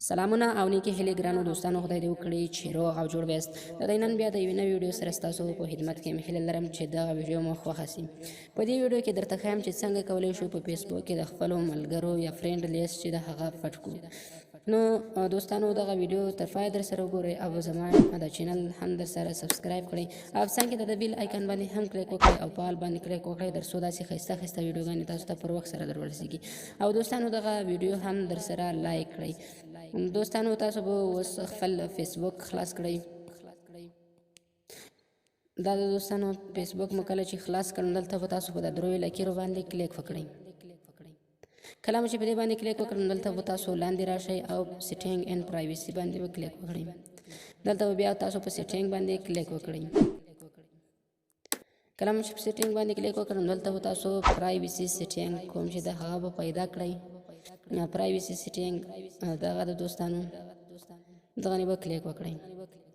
سلامونه او نیکی هیلې ګرانو دوستانو، خدای دې وکړي چې روغ او جوړ بیاست. د نن بیا د یوې نوې ویډیو سره ستاسو په خدمت کې مې هیله لرم چې دغه ویډیو مو خوښه شي. په دې ویډیو کې درته ښایم چې څنګه کولی شو په فیسبوک کې د خپلو ملګرو یا فرینډ لیست چې د هغه پټ کړو. نو دوستانو دغه ویډیو تر پایه در سره وګورئ او زما د چینل هم در سره سبسکرایب کړئ او څنګه د بیل آیکن باندې هم کلیک وکړئ او په آل باندې کلیک وکړئ تر څو داسې ښایسته ښایسته ویډیوګانې تاسو ته پر وخت سره در ورسیږي. او دوستانو دغه ویډیو هم در سره لایک کړئ. دوستانو تاسو به اوس خپل فیسبوک خلاص کړئ. دا د دوستانو فیسبوک مو کله چې خلاص کړم دلته به تاسو په د دریو لکیرو باندې کلیک وکړئ. کله چې په دې باندې کلیک وکړم دلته به تاسو لاندې راشئ او سیټینګ اینډ پرایویسي باندې به کلیک وکړئ. دلته به بیا تاسو په سیټینګ باندې کلیک وکړئ. کله چې په سیټینګ باندې کلیک وکړم دلته به تاسو پرایویسي سیټینګ کوم چې د هغه به پیدا کړئ. پرایویسي سیټینګ دغه د دوستانو دغه نه به کلیک وکړئ.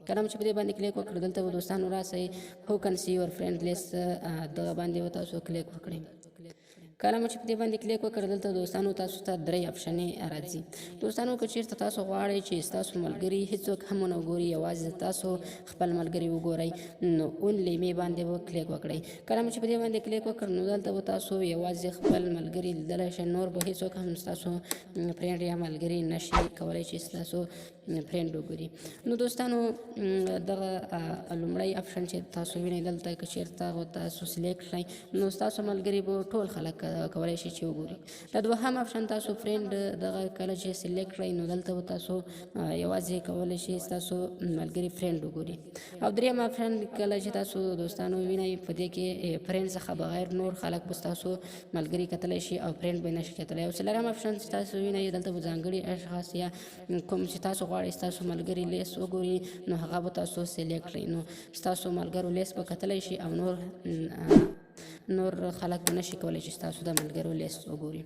کله چې په دې باندې کلیک وکړئ دلته به دوستانو راسئ هو کن سی یور فرینډ لیست دغه باندې به تاسو کلیک وکړئ. کله چې په دې باندې کلیک وکړئ دلته دوستانو تاسو ته درې آپشنې راځي. دوستانو که چیرته تاسو غواړئ چې ستاسو ملګري هیڅوک هم ونه وګوري، یوازې تاسو خپل ملګري وګورئ، نو اونلی می باندې به کلیک وکړئ. کله چې په دې باندې کلیک وکړئ نو دلته به تاسو یوازې خپل ملګري لیدلی شئ، نور به هیڅوک هم ستاسو فرینډ یا ملګري نشي کولی چې ستاسو فرینډ وګوري. نو دوستانو دغه لومړی آپشن چې تاسو وینئ دلته که چیرته تاسو سلیکټ کړئ نو ستاسو ملګري به ټول خلک کولی شي چې وګوري. د دوهم آپشن تاسو فرینډ دغه کله چې سلیکټ کړئ نو دلته به تاسو یوازې کولی شي ستاسو ملګري فرینډ وګوري. او دریم آپشن کله چې تاسو دوستانو وینئ په دې کې فرینډ څخه بغیر نور خلک به ستاسو ملګري کتلی شي او فرینډ به یې نشي کتلی. او څلورم آپشن چې تاسو وینئ دلته به ځانګړي اشخاص یا کوم چې تاسو غواړئ ستاسو ملګري لیست وګوري نو هغه به تاسو سلیکټ کړئ، نو ستاسو ملګرو لیست به کتلی شي او نور خلک نشي کولی چې ستاسو د ملګرو لیست وګوري.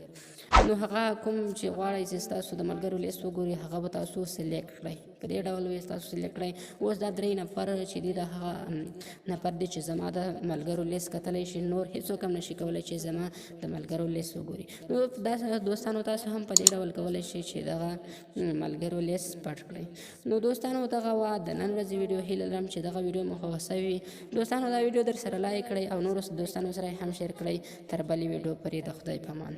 نو هغه کوم چې غواړئ چې ستاسو د ملګرو لیست وګوري هغه به تاسو سلیکټ کړئ. په دې ډول به تاسو سلیکټ کړئ. اوس دا درې نفر چې دي د هغه نفر دی چې زما د ملګرو لیست کتلی شي، نور هیڅوک هم نشي کولی چې زما د ملګرو لیست وګوري. نو دا دوستانو تاسو هم په دې ډول کولی شئ چې دغه ملګرو لیست پټ کړئ. نو دوستانو دغه وه د نن ورځې ویډیو. هیله لرم چې دغه ویډیو مو خوښه شوې. دوستانو دا ویډیو در سره لایک کړئ او نورو دوستانو سره هم شیر کړئ. تر بلې ویډیو پورې د خدای په امان.